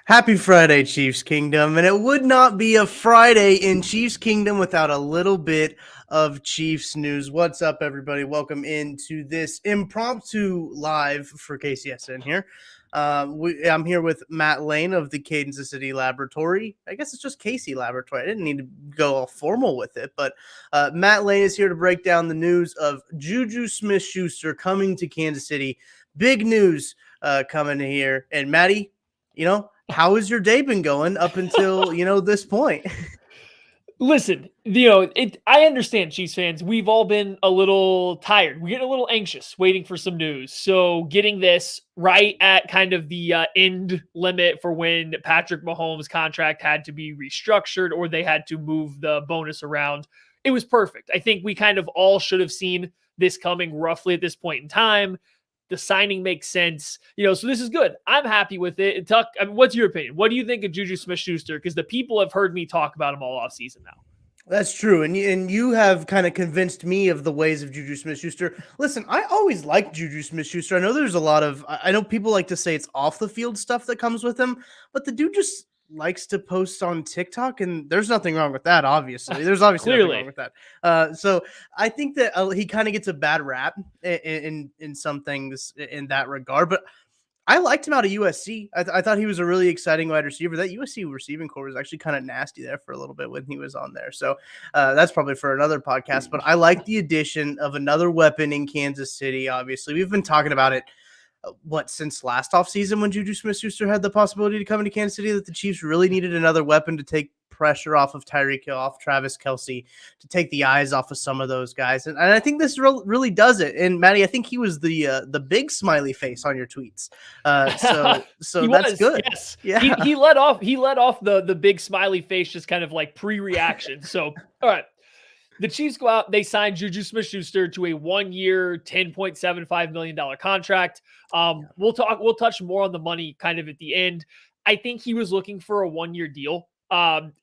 Happy Friday, Chiefs Kingdom. And it would not be a Friday in Chiefs Kingdom without a little bit of Chiefs news. What's up, everybody? Welcome into this impromptu live for KCSN here. I'm here with Matt Lane of the Kansas City Laboratory. I guess it's just Casey Laboratory. I didn't need to go all formal with it, but Matt Lane is here to break down the news of JuJu Smith-Schuster coming to Kansas City. Big news coming here. And Matty, how has your day been going up until, this point? Listen, I understand, Chiefs fans. We've all been a little tired. We're getting a little anxious waiting for some news. So getting this right at kind of the end limit for when Patrick Mahomes' contract had to be restructured or they had to move the bonus around, it was perfect. I think we kind of all should have seen this coming roughly at this point in time. The signing makes sense, so this is good. I'm happy with it. Tuck, what's your opinion? What do you think of JuJu Smith-Schuster? Because the people have heard me talk about him all off season now. That's true. And you have kind of convinced me of the ways of JuJu Smith-Schuster. Listen, I always liked JuJu Smith-Schuster. I know there's a lot of, I know people like to say it's off the field stuff that comes with him, but the dude just likes to post on TikTok, and there's nothing wrong with that, obviously. There's obviously nothing wrong with that. So I think that he kind of gets a bad rap in some things in that regard, but I liked him out of USC. I thought he was a really exciting wide receiver. That USC receiving core was actually kind of nasty there for a little bit when he was on there. So that's probably for another podcast. But I like the addition of another weapon in Kansas City. Obviously, we've been talking about it. Since last offseason when JuJu Smith-Schuster had the possibility to come into Kansas City, that the Chiefs really needed another weapon to take pressure off of Tyreek Hill, off Travis Kelce, to take the eyes off of some of those guys. And I think this really does it. And Matty, I think he was the big smiley face on your tweets. So that's good. Yes. Yeah. He let off the big smiley face, just kind of like pre-reaction. So, all right. The Chiefs go out, they sign JuJu Smith-Schuster to a 1-year, $10.75 million contract. We'll touch more on the money kind of at the end. I think he was looking for a 1-year deal,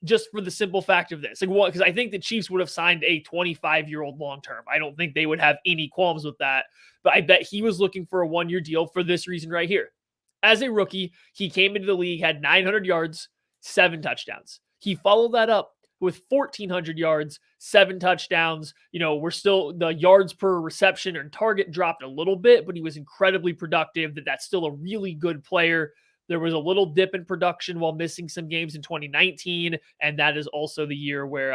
just for the simple fact of this. Because I think the Chiefs would have signed a 25-year-old long-term. I don't think they would have any qualms with that. But I bet he was looking for a 1-year deal for this reason right here. As a rookie, he came into the league, had 900 yards, 7 touchdowns. He followed that up with 1,400 yards, 7 touchdowns. We're still, the yards per reception and target dropped a little bit, but he was incredibly productive. That's still a really good player. There was a little dip in production while missing some games in 2019, and that is also the year where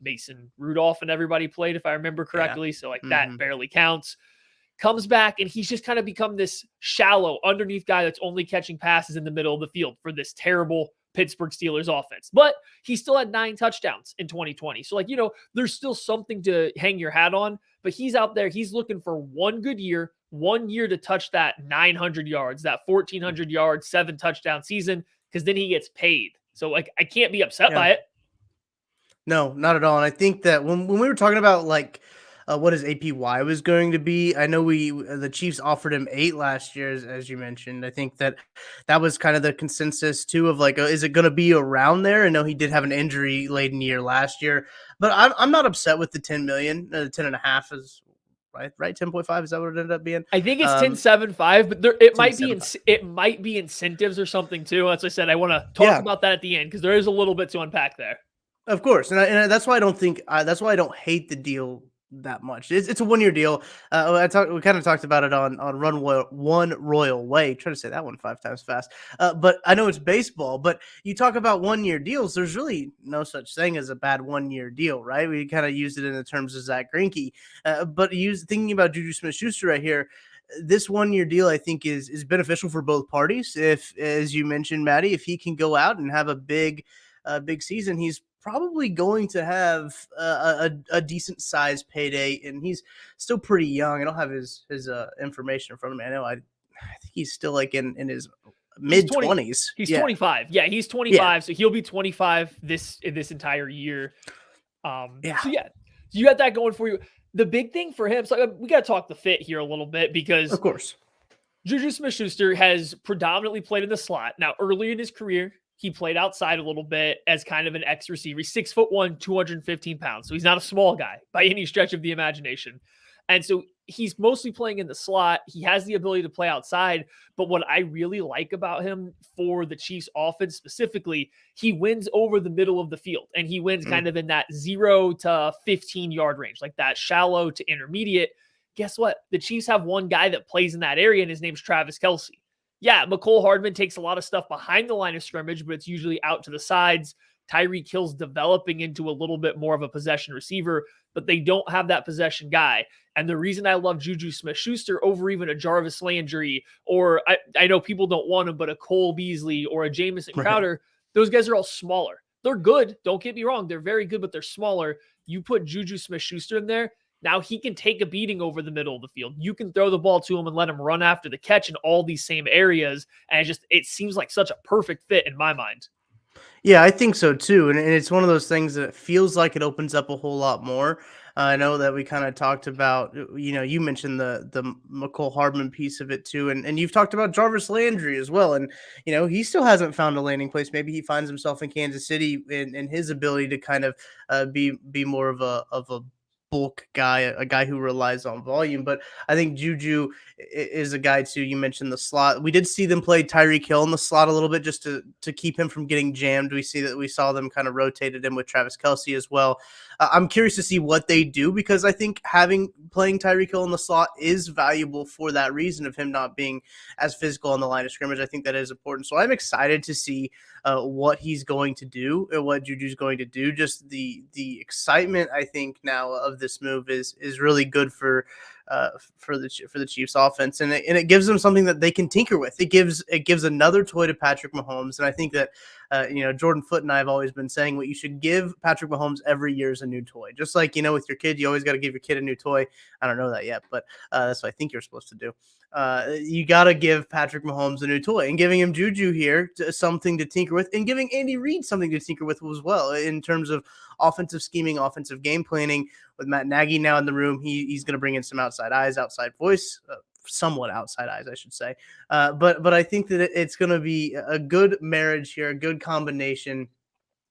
Mason Rudolph and everybody played, if I remember correctly. Yeah. So that barely counts. Comes back, and he's just kind of become this shallow, underneath guy that's only catching passes in the middle of the field for this terrible Pittsburgh Steelers offense. But he still had 9 touchdowns in 2020. So there's still something to hang your hat on, but he's out there. He's looking for one good year, 1 year to touch that 900 yards, that 1,400 yards, 7 touchdown season, because then he gets paid. So I can't be upset by it. No, not at all. And I think that when we were talking about what his APY was going to be, I know the Chiefs offered him 8 last year, as you mentioned. I think that was kind of the consensus too of is it going to be around there? I know he did have an injury laden year last year, but I'm not upset with the 10 million. 10.5 is right. 10.5 is that what it ended up being? I think it's 10.75, but it might be incentives or something too. As I said, I want to talk about that at the end because there is a little bit to unpack there. Of course, and that's why I don't hate the deal that much. It's a 1-year deal. We kind of talked about it on One Royal Way. Try to say that one 5 times fast. But I know it's baseball, but you talk about 1-year deals. There's really no such thing as a bad 1-year deal, right? We kind of used it in the terms of Zach Greinke. But thinking about JuJu Smith-Schuster right here, this 1-year deal I think is beneficial for both parties. If, as you mentioned, Maddie, if he can go out and have a big season, he's probably going to have a decent size payday, and he's still pretty young. I don't have his information in front of me. I know I think he's still in his mid-20s. He's 25. Yeah, he's 25, yeah. So he'll be 25 this entire year. So you got that going for you. The big thing for him, so we got to talk the fit here a little bit because, of course, JuJu Smith-Schuster has predominantly played in the slot. Now, early in his career, he played outside a little bit as kind of an X receiver. He's 6'1", 215 pounds. So he's not a small guy by any stretch of the imagination. And so he's mostly playing in the slot. He has the ability to play outside. But what I really like about him for the Chiefs offense specifically, he wins over the middle of the field, and he wins Mm. kind of in that 0 to 15-yard range, like that shallow to intermediate. Guess what? The Chiefs have one guy that plays in that area, and his name's Travis Kelce. Yeah, McCole Hardman takes a lot of stuff behind the line of scrimmage, but it's usually out to the sides. Tyreek Hill's developing into a little bit more of a possession receiver, but they don't have that possession guy. And the reason I love JuJu Smith-Schuster over even a Jarvis Landry, or I know people don't want him, but a Cole Beasley or a Jamison Right. Crowder, those guys are all smaller. They're good. Don't get me wrong. They're very good, but they're smaller. You put JuJu Smith-Schuster in there, now he can take a beating over the middle of the field. You can throw the ball to him and let him run after the catch in all these same areas. And it seems like such a perfect fit in my mind. Yeah, I think so too. And it's one of those things that it feels like it opens up a whole lot more. I know that we kind of talked about, you mentioned the McCole Hardman piece of it too. And you've talked about Jarvis Landry as well. And, he still hasn't found a landing place. Maybe he finds himself in Kansas City in his ability to kind of be more of a bulk guy, a guy who relies on volume. But I think Juju is a guy too. You mentioned the slot. We did see them play Tyreek Hill in the slot a little bit just to keep him from getting jammed. We saw them kind of rotated him with Travis Kelce as well. I'm curious to see what they do, because I think playing Tyreek Hill in the slot is valuable for that reason of him not being as physical on the line of scrimmage. I think that is important. So I'm excited to see what he's going to do and what Juju's going to do. Just the excitement, I think, now of this move is really good for the Chiefs offense, and it gives them something that they can tinker with. It gives another toy to Patrick Mahomes, and I think that Jordan Foote and I have always been saying what you should give Patrick Mahomes every year is a new toy. Just like with your kid, you always got to give your kid a new toy. I don't know that yet, but that's what I think you're supposed to do. You got to give Patrick Mahomes a new toy, and giving him Juju here something to tinker with, and giving Andy Reid something to tinker with as well in terms of offensive scheming, offensive game planning. With Matt Nagy now in the room, he's going to bring in some outside eyes, outside voice, somewhat outside eyes, I should say. But I think that it's going to be a good marriage here, a good combination.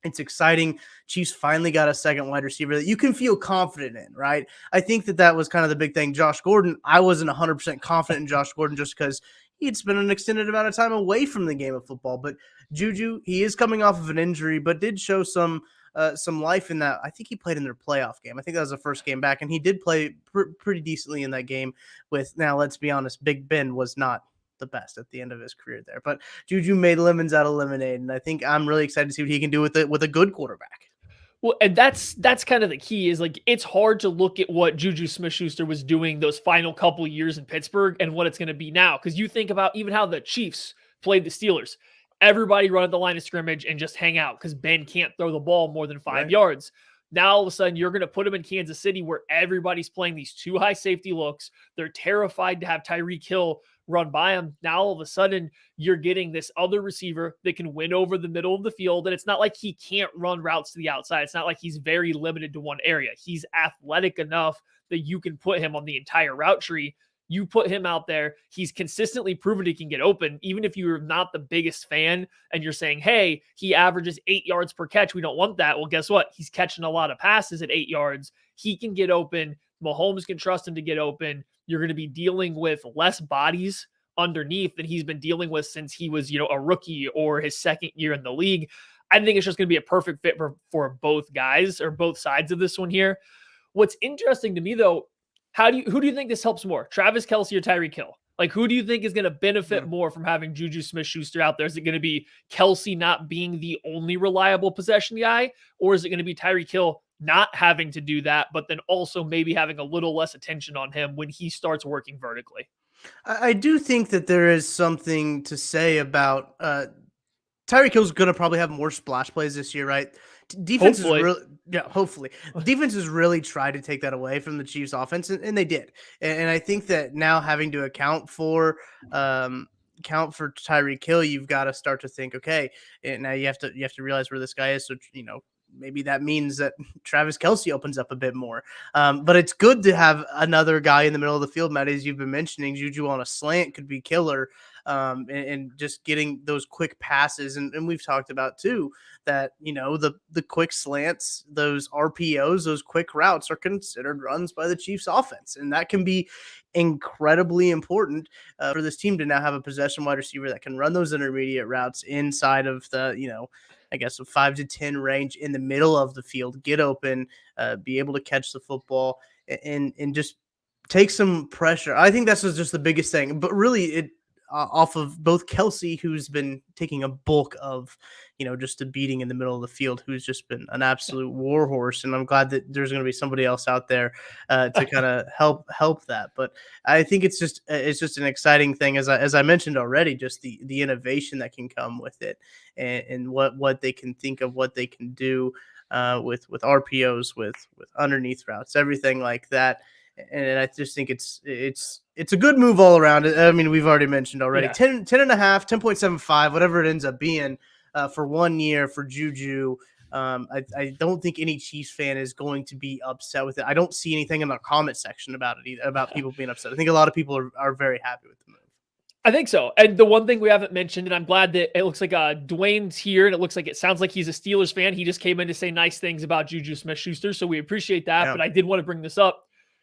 It's exciting. Chiefs finally got a second wide receiver that you can feel confident in, right? I think that was kind of the big thing. Josh Gordon, I wasn't 100% confident in Josh Gordon just because he had spent an extended amount of time away from the game of football. But Juju, he is coming off of an injury, but did show some life in that. I think he played in their playoff game. I think that was the first game back, and he did play pretty decently in that game with, now let's be honest, Big Ben was not the best at the end of his career there, but Juju made lemons out of lemonade, and I think I'm really excited to see what he can do with a good quarterback. Well, and that's kind of the key is like, it's hard to look at what JuJu Smith-Schuster was doing those final couple years in Pittsburgh and what it's going to be now. Because you think about even how the Chiefs played the Steelers. Everybody run at the line of scrimmage and just hang out because Ben can't throw the ball more than 5 yards. Now, all of a sudden, you're going to put him in Kansas City where everybody's playing these two high safety looks. They're terrified to have Tyreek Hill run by him. Now, all of a sudden, you're getting this other receiver that can win over the middle of the field. And it's not like he can't run routes to the outside. It's not like he's very limited to one area. He's athletic enough that you can put him on the entire route tree. You put him out there, he's consistently proven he can get open. Even if you're not the biggest fan and you're saying, hey, he averages 8 yards per catch, we don't want that. Well, guess what? He's catching a lot of passes at 8 yards. He can get open. Mahomes can trust him to get open. You're going to be dealing with less bodies underneath than he's been dealing with since he was, a rookie or his second year in the league. I think it's just going to be a perfect fit for both guys or both sides of this one here. What's interesting to me, though, who do you think this helps more, Travis Kelce or Tyreek Hill? Like, who do you think is going to benefit more from having JuJu Smith-Schuster out there? Is it going to be Kelce not being the only reliable possession guy, or is it going to be Tyreek Hill not having to do that, but then also maybe having a little less attention on him when he starts working vertically? I do think that there is something to say about Tyreek Hill's going to probably have more splash plays this year, right? Defense is really, hopefully. Defense has really tried to take that away from the Chiefs offense, and they did. And I think that now having to account for Tyreek Hill, you've got to start to think, okay, and now you have to realize where this guy is. So, maybe that means that Travis Kelce opens up a bit more. But it's good to have another guy in the middle of the field, Matt, as you've been mentioning. Juju on a slant could be killer. and just getting those quick passes. And we've talked about too that the quick slants, those RPOs, those quick routes are considered runs by the Chiefs offense, and that can be incredibly important for this team to now have a possession wide receiver that can run those intermediate routes inside of the I guess a 5 to 10 range in the middle of the field, get open, be able to catch the football, and just take some pressure. I think that's just the biggest thing. But really, it off of both Kelsey, who's been taking a bulk of just the beating in the middle of the field, who's just been an absolute war horse, and I'm glad that there's going to be somebody else out there to kind of help that. But I think it's just an exciting thing, as I mentioned already, just the innovation that can come with it, and what they can think of, what they can do with RPOs, with underneath routes, everything like that. And I just think it's a good move all around. I mean, we've already mentioned already, 10 and a half, 10.75, whatever it ends up being for 1 year for Juju. I don't think any Chiefs fan is going to be upset with it. I don't see anything in the comment section about it either, about people being upset. I think a lot of people are very happy with the move. I think so. And the one thing we haven't mentioned, and I'm glad that it looks like Dwayne's here, and it sounds like he's a Steelers fan. He just came in to say nice things about JuJu Smith-Schuster, so we appreciate that. Yeah. But I did want to bring this up.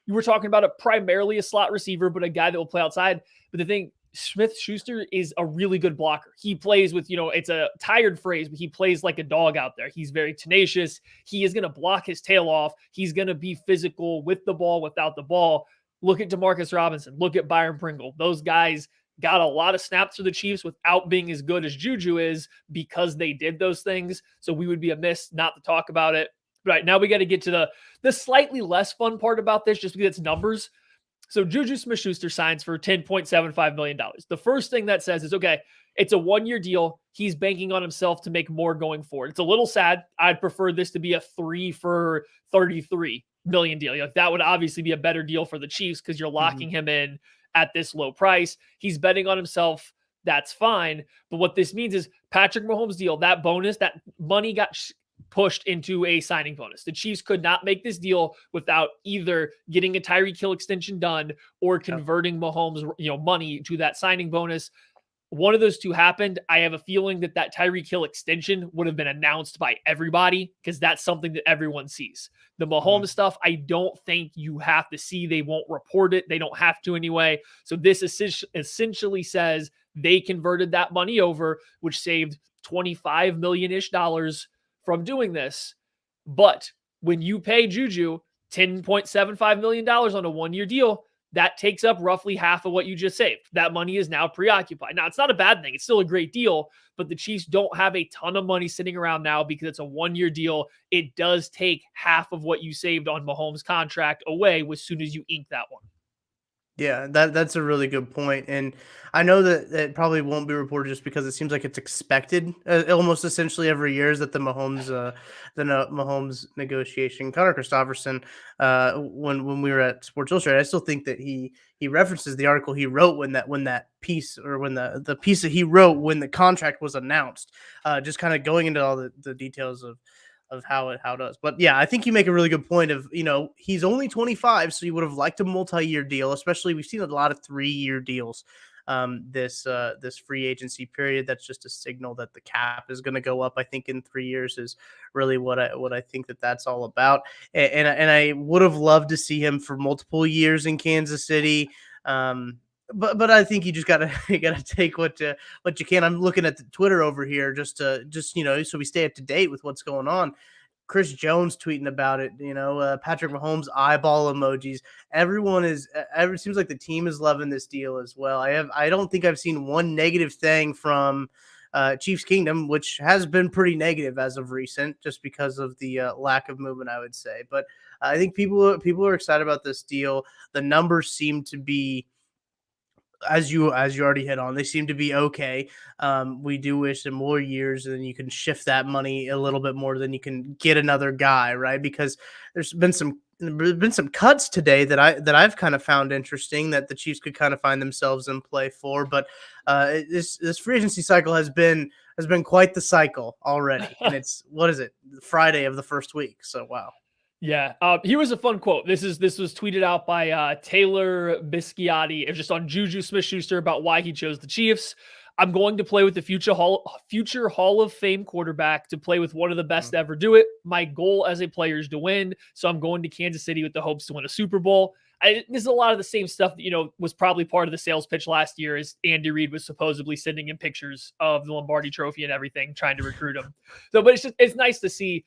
You were talking about primarily a slot receiver, but a guy that will play outside. But the thing, Smith-Schuster is a really good blocker. He plays with, it's a tired phrase, but he plays like a dog out there. He's very tenacious. He is going to block his tail off. He's going to be physical with the ball, without the ball. Look at Demarcus Robinson. Look at Byron Pringle. Those guys got a lot of snaps for the Chiefs without being as good as Juju is because they did those things. So we would be amiss not to talk about it. Right, now we got to get to the slightly less fun part about this, just because it's numbers. So JuJu Smith-Schuster signs for $10.75 million. The first thing that says is, okay, it's a 1-year deal. He's banking on himself to make more going forward. It's a little sad. I'd prefer this to be a 3 for $33 million deal. That would obviously be a better deal for the Chiefs because you're locking him in at this low price. He's betting on himself. That's fine. But what this means is Patrick Mahomes' deal, that bonus, that money got pushed into a signing bonus. The Chiefs could not make this deal without either getting a Tyreek Hill extension done or converting Mahomes, money to that signing bonus. One of those two happened. I have a feeling that Tyreek Hill extension would have been announced by everybody because that's something that everyone sees. The Mahomes stuff, I don't think you have to see. They won't report it. They don't have to anyway. So this essentially says they converted that money over, which saved $25 million-ish from doing this. But when you pay Juju $10.75 million on a 1-year deal, that takes up roughly half of what you just saved. That money is now preoccupied. Now, it's not a bad thing. It's still a great deal, but the Chiefs don't have a ton of money sitting around now because it's a 1-year deal. It does take half of what you saved on Mahomes' contract away as soon as you ink that one. Yeah, that's a really good point. And I know that it probably won't be reported just because it seems like it's expected almost essentially every year is that the Mahomes negotiation. Connor Christopherson, when we were at Sports Illustrated, I still think that he references the article he wrote when that piece, or when the piece that he wrote when the contract was announced, just kind of going into all the details of how it does. But yeah, I think you make a really good point of, he's only 25, so you would have liked a multi-year deal, especially we've seen a lot of 3-year deals this free agency period. That's just a signal that the cap is going to go up. I think in 3 years is really what I think that's all about. And I would have loved to see him for multiple years in Kansas City. But I think you just gotta take what you can. I'm looking at the Twitter over here just so we stay up to date with what's going on. Chris Jones tweeting about it. Patrick Mahomes eyeball emojis. Everyone is. It seems like the team is loving this deal as well. I don't think I've seen one negative thing from Chiefs Kingdom, which has been pretty negative as of recent, just because of the lack of movement, I would say. But I think people are excited about this deal. The numbers seem to be, as you already hit on, they seem to be okay. We do wish them more years, and then you can shift that money a little bit more than you can get another guy, right? Because there's been some cuts today that I've kind of found interesting that the Chiefs could kind of find themselves in play for. But this free agency cycle has been quite the cycle already, and it's, what is it, Friday of the first week? So wow. Yeah. Here was a fun quote. This was tweeted out by Taylor Bisciotti. It was just on JuJu Smith-Schuster about why he chose the Chiefs. I'm going to play with the future Hall of Fame quarterback, to play with one of the best to ever do it. My goal as a player is to win, so I'm going to Kansas City with the hopes to win a Super Bowl. This is a lot of the same stuff that was probably part of the sales pitch last year, as Andy Reid was supposedly sending him pictures of the Lombardi Trophy and everything, trying to recruit him. So, but it's nice to see.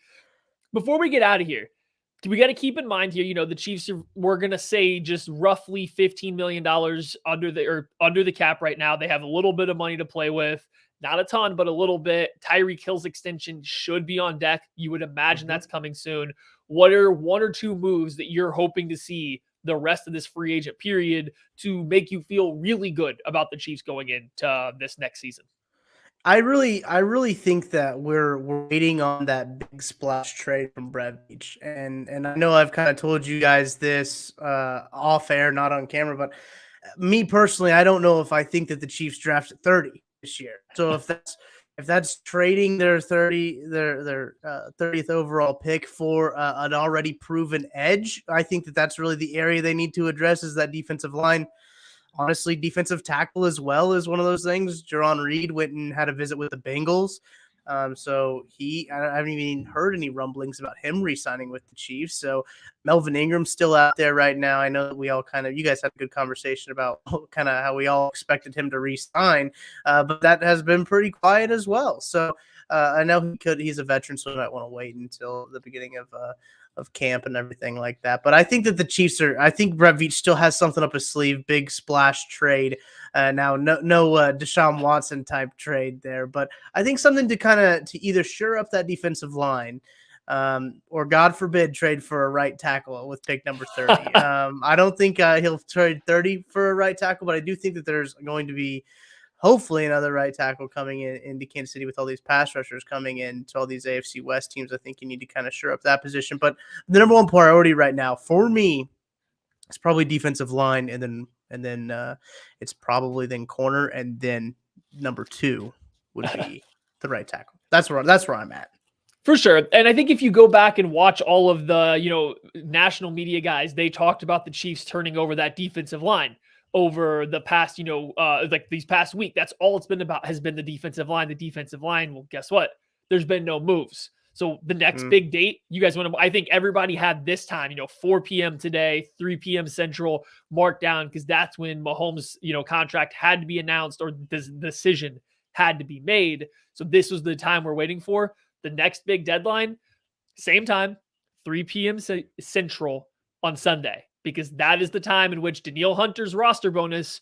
Before we get out of here, we got to keep in mind here, the Chiefs we're going to say just roughly $15 million under the cap right now. They have a little bit of money to play with, not a ton, but a little bit. Tyreek Hill's extension should be on deck. You would imagine that's coming soon. What are one or two moves that you're hoping to see the rest of this free agent period to make you feel really good about the Chiefs going into this next season? I really think that we're waiting on that big splash trade from Brad Beach, and I know I've kind of told you guys this off air, not on camera, but me personally, I don't know if I think that the Chiefs drafted 30 this year. So if that's trading their 30th overall pick for an already proven edge, I think that that's really the area they need to address, is that defensive line. Honestly, defensive tackle as well is one of those things. Jaron Reed went and had a visit with the Bengals. So I haven't even heard any rumblings about him re-signing with the Chiefs. So Melvin Ingram's still out there right now. I know that you guys had a good conversation about kind of how we all expected him to re-sign, but that has been pretty quiet as well. So I know he's a veteran, so he might want to wait until the beginning of camp and everything like that. But I think that the Chiefs I think Brett Veach still has something up his sleeve, big splash trade. Now, no Deshaun Watson type trade there, but I think something to either shore up that defensive line, or God forbid, trade for a right tackle with pick number 30. I don't think he'll trade 30 for a right tackle, but I do think that there's going to be hopefully another right tackle coming into Kansas City with all these pass rushers coming in to all these AFC West teams. I think you need to kind of shore up that position. But the number one priority right now for me is probably defensive line, and then it's probably then corner, and then number 2 would be the right tackle. That's where I'm at. For sure. And I think if you go back and watch all of the, national media guys, they talked about the Chiefs turning over that defensive line over the past, like these past week. That's all it's been about, has been the defensive line. Well, guess what? There's been no moves. So the next big date, you guys want to, I think everybody had this time, 4 p.m. today, 3 p.m. Central marked down, because that's when Mahomes, contract had to be announced, or this decision had to be made. So this was the time we're waiting for. The next big deadline, same time, 3 p.m. Central on Sunday, because that is the time in which Danielle Hunter's roster bonus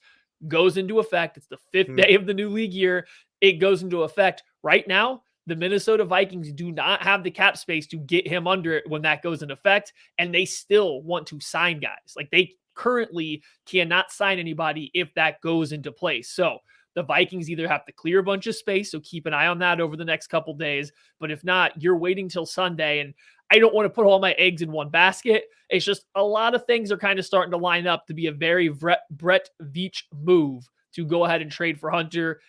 goes into effect. It's the 5th day of the new league year. It goes into effect right now. The Minnesota Vikings do not have the cap space to get him under it when that goes into effect, and they still want to sign guys. Like, they currently cannot sign anybody if that goes into place. So the Vikings either have to clear a bunch of space, so keep an eye on that over the next couple days. But if not, you're waiting till Sunday. And I don't want to put all my eggs in one basket. It's just a lot of things are kind of starting to line up to be a very Brett Veach move to go ahead and trade for Hunter.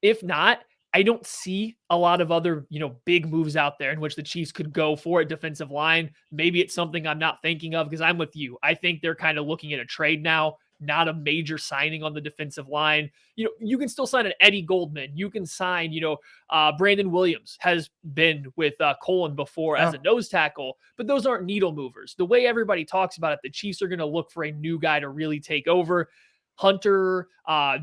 If not, I don't see a lot of other, big moves out there in which the Chiefs could go for a defensive line. Maybe it's something I'm not thinking of, because I'm with you. I think they're kind of looking at a trade now, not a major signing on the defensive line. You can still sign an Eddie Goldman. You can sign, Brandon Williams has been with Colin before as a nose tackle, but those aren't needle movers. The way everybody talks about it, the Chiefs are going to look for a new guy to really take over. Hunter,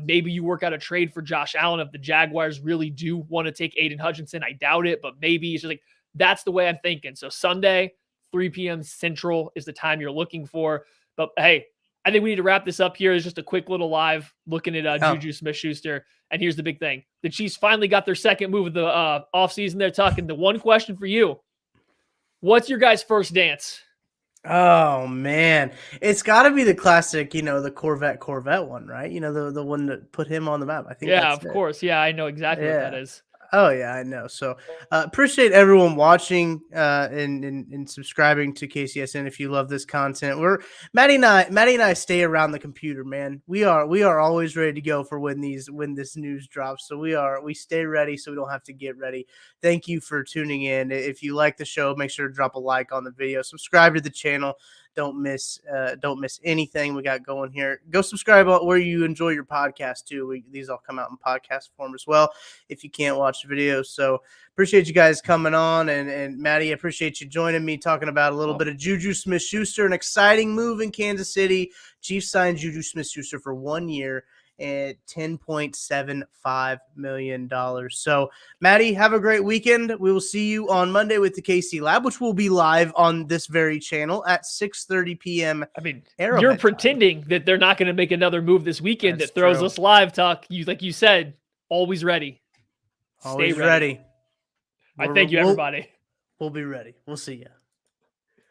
maybe you work out a trade for Josh Allen if the Jaguars really do want to take Aiden Hutchinson. I doubt it, but maybe. It's just like, that's the way I'm thinking. So Sunday, 3 p.m. Central is the time you're looking for. But hey, I think we need to wrap this up here. It's just a quick little live looking at JuJu Smith-Schuster. And here's the big thing. The Chiefs finally got their second move of the offseason. They're talking. The one question for you, what's your guys' first dance? Oh man, it's got to be the classic, the Corvette one, right? The one that put him on the map. I think. Yeah, of course. Yeah, I know exactly what that is. Oh yeah, I know. So appreciate everyone watching and subscribing to KCSN. If you love this content, Maddie and I stay around the computer, man. We are always ready to go for when this news drops. So we stay ready, so we don't have to get ready. Thank you for tuning in. If you like the show, make sure to drop a like on the video, subscribe to the channel. Don't miss anything we got going here. Go subscribe where you enjoy your podcast too. These all come out in podcast form as well if you can't watch the videos. So appreciate you guys coming on. And Maddie, I appreciate you joining me, talking about a little bit of JuJu Smith-Schuster, an exciting move in Kansas City. Chiefs signed JuJu Smith-Schuster for 1 year at $10.75 million. So, Maddie, have a great weekend. We will see you on Monday with the KC Lab, which will be live on this very channel at 6:30 p.m. I mean, Arrowhead you're time. pretending that they're not going to make another move this weekend That's that throws true. us live, Tuck. Like you said, always ready. Always Stay ready. ready. I thank you, everybody. We'll be ready. We'll see you.